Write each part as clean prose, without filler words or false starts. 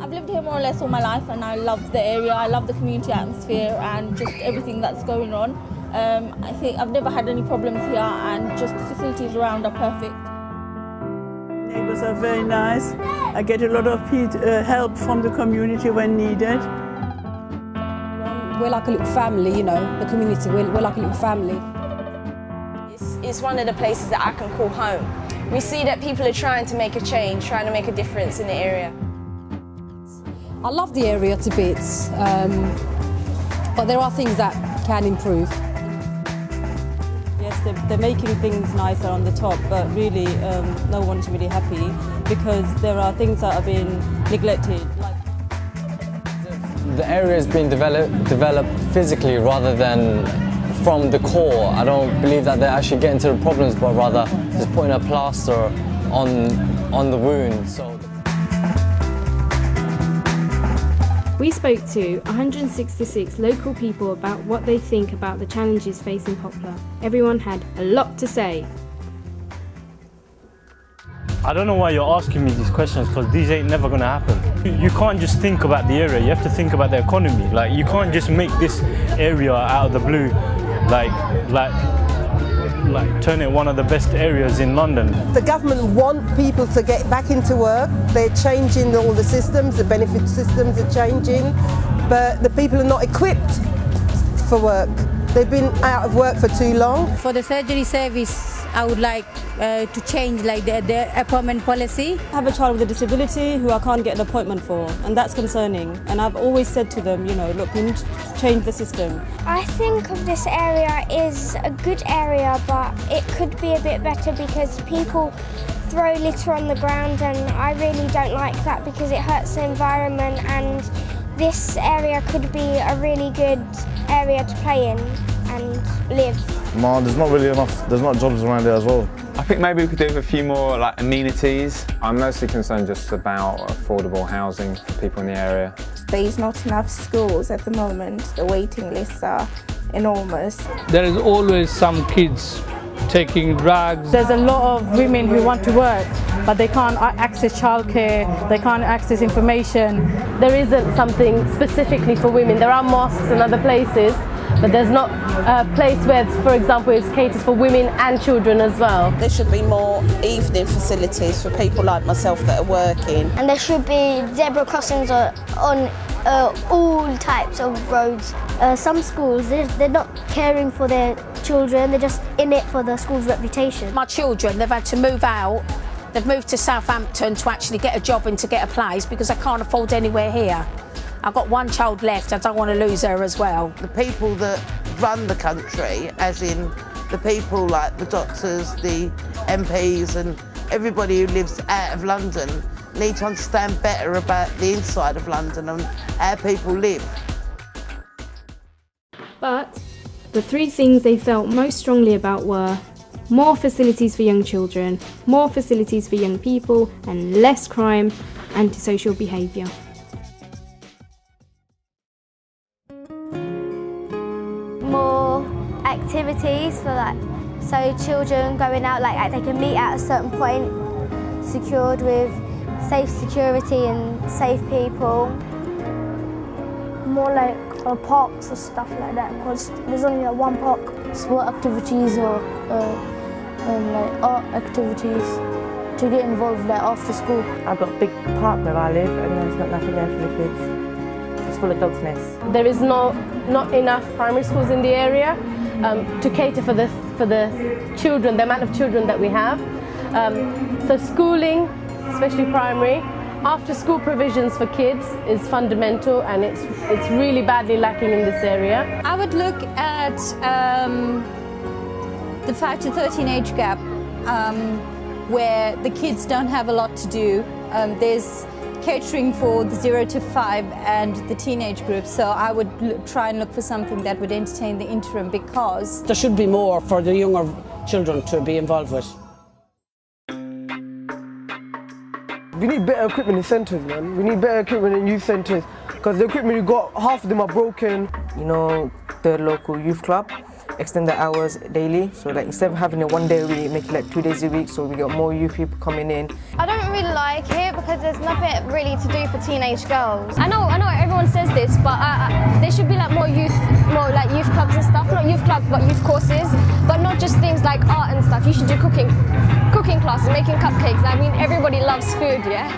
I've lived here more or less all my life, and I love the area. I love the community atmosphere and just everything that's going on. I think I've never had any problems here, and just the facilities around are perfect. Neighbours are very nice. I get a lot of help from the community when needed. We're like a little family, you know, the community, we're like a little family. It's one of the places that I can call home. We see that people are trying to make a change, trying to make a difference in the area. I love the area to bits, but there are things that can improve. Yes, they're making things nicer on the top, but really no one's really happy because there are things that are being neglected. The area is being developed physically rather than from the core. I don't believe that they're actually getting to the problems, but rather just putting a plaster on the wound. We spoke to 166 local people about what they think about the challenges facing Poplar. Everyone had a lot to say. I don't know why you're asking me these questions, because these ain't never going to happen. You can't just think about the area, you have to think about the economy. Like, you can't just make this area out of the blue, like turn it one of the best areas in London. The government want people to get back into work. They're changing all the systems, the benefit systems are changing, but the people are not equipped for work. They've been out of work for too long. For the surgery service, I would like to change their appointment policy. I have a child with a disability who I can't get an appointment for, and that's concerning. And I've always said to them, you know, look, we need to change the system. I think of this area is a good area, but it could be a bit better because people throw litter on the ground, and I really don't like that because it hurts the environment, and this area could be a really good area to play in and live. There's not really enough, there's not jobs around there as well. I think maybe we could do with a few more amenities. I'm mostly concerned just about affordable housing for people in the area. There's not enough schools at the moment. The waiting lists are enormous. There is always some kids taking drugs. There's a lot of women who want to work, but they can't access childcare, they can't access information. There isn't something specifically for women. There are mosques and other places, but there's not a place where, for example, it's catered for women and children as well. There should be more evening facilities for people like myself that are working. And there should be zebra crossings on all types of roads. Some schools, they're not caring for their children, they're just in it for the school's reputation. My children, they've had to move out. They've moved to Southampton to actually get a job and to get a place because I can't afford anywhere here. I've got one child left, I don't want to lose her as well. The people that run the country, as in the people like the doctors, the MPs and everybody who lives out of London, need to understand better about the inside of London and how people live. But the three things they felt most strongly about were more facilities for young children, more facilities for young people, and less crime, antisocial behaviour. More activities for so children going out, they can meet at a certain point, secured with safe security and safe people. More parks or stuff like that, because there's only one park. Sport activities or art activities to get involved after school. I've got a big park where I live and there's nothing there for the kids. It's full of dogs' nests. There is not enough primary schools in the area to cater for the children, the amount of children that we have. So schooling, especially primary, after school provisions for kids is fundamental, and it's really badly lacking in this area. I would look at the 5 to 13 age gap where the kids don't have a lot to do. There's catering for the 0 to 5 and the teenage group, so I would try and look for something that would entertain the interim, because there should be more for the younger children to be involved with. We need better equipment in centres, man. We need better equipment in youth centres, because the equipment we got, half of them are broken. You know, the local youth club extend the hours daily, so instead of having it one day a week, make it 2 days a week, so we got more youth people coming in. I don't really like it because there's nothing really to do for teenage girls. I know everyone says this, but there should be like more youth clubs and stuff. Not youth clubs, but youth courses. But not just things like art and stuff. You should do cooking classes, making cupcakes. I mean, everybody loves food, yeah?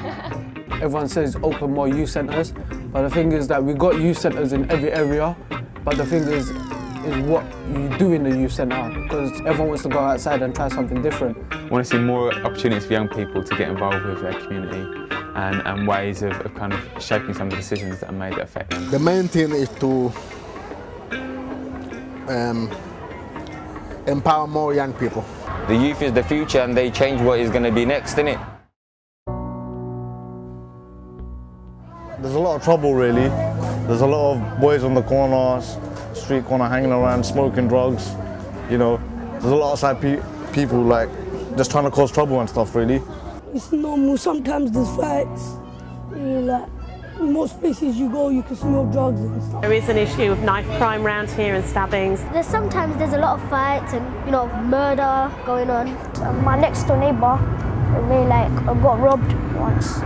Everyone says open more youth centres, but the thing is that we've got youth centres in every area, but the thing is what you do in the youth centre, because everyone wants to go outside and try something different. I want to see more opportunities for young people to get involved with their community and ways of kind of shaping some of the decisions that are made that affect them. The main thing is to empower more young people. The youth is the future and they change what is going to be next, innit? There's a lot of trouble really. There's a lot of boys on the corners, street corner hanging around, smoking drugs, you know. There's a lot of side people like just trying to cause trouble and stuff really. It's normal, sometimes there's fights. Like, most places you go you can smell drugs and stuff. There is an issue of knife crime around here and stabbings. Sometimes there's a lot of fights and murder going on. My next door neighbour, got robbed once.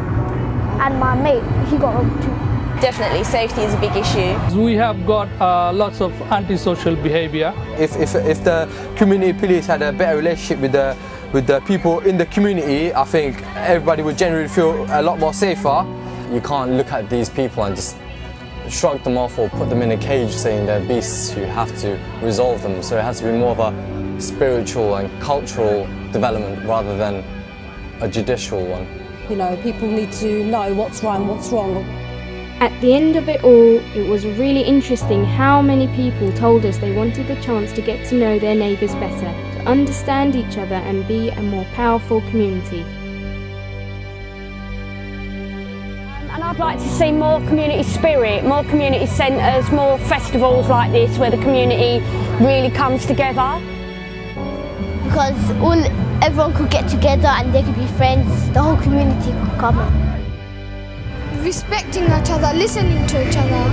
And my mate, he got robbed too. Definitely, safety is a big issue. We have got lots of antisocial behaviour. If the community police had a better relationship with the people in the community, I think everybody would generally feel a lot more safer. You can't look at these people and just shrug them off or put them in a cage saying they're beasts. You have to resolve them. So it has to be more of a spiritual and cultural development rather than a judicial one. You know, people need to know what's right and what's wrong. At the end of it all, it was really interesting how many people told us they wanted the chance to get to know their neighbours better, to understand each other and be a more powerful community. And I'd like to see more community spirit, more community centres, more festivals like this where the community really comes together. Because everyone could get together and they could be friends, the whole community could come. Respecting each other, listening to each other,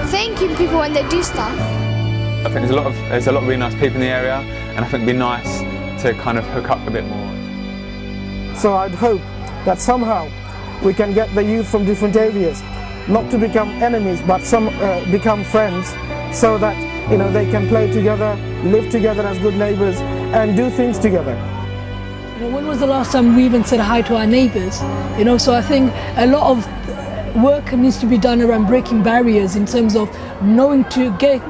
thanking people when they do stuff. I think there's a lot of really nice people in the area, and I think it'd be nice to kind of hook up a bit more. So I'd hope that somehow we can get the youth from different areas, not to become enemies, but become friends, so that they can play together, live together as good neighbours, and do things together. When was the last time we even said hi to our neighbours? So I think a lot of work needs to be done around breaking barriers in terms of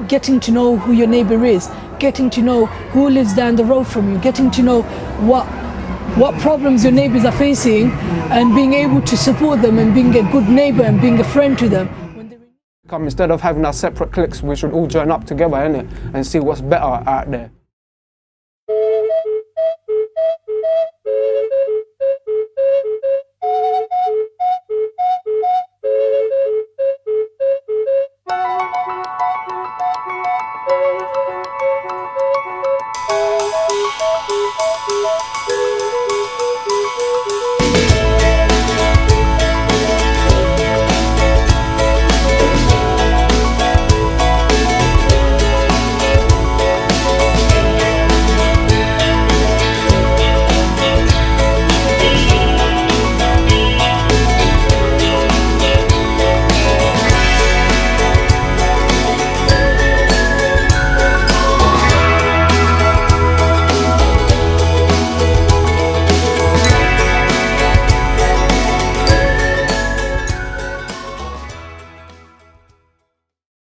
getting to know who your neighbour is, getting to know who lives down the road from you, getting to know what problems your neighbours are facing, and being able to support them and being a good neighbour and being a friend to them. Instead of having our separate cliques, we should all join up together, innit, and see what's better out there.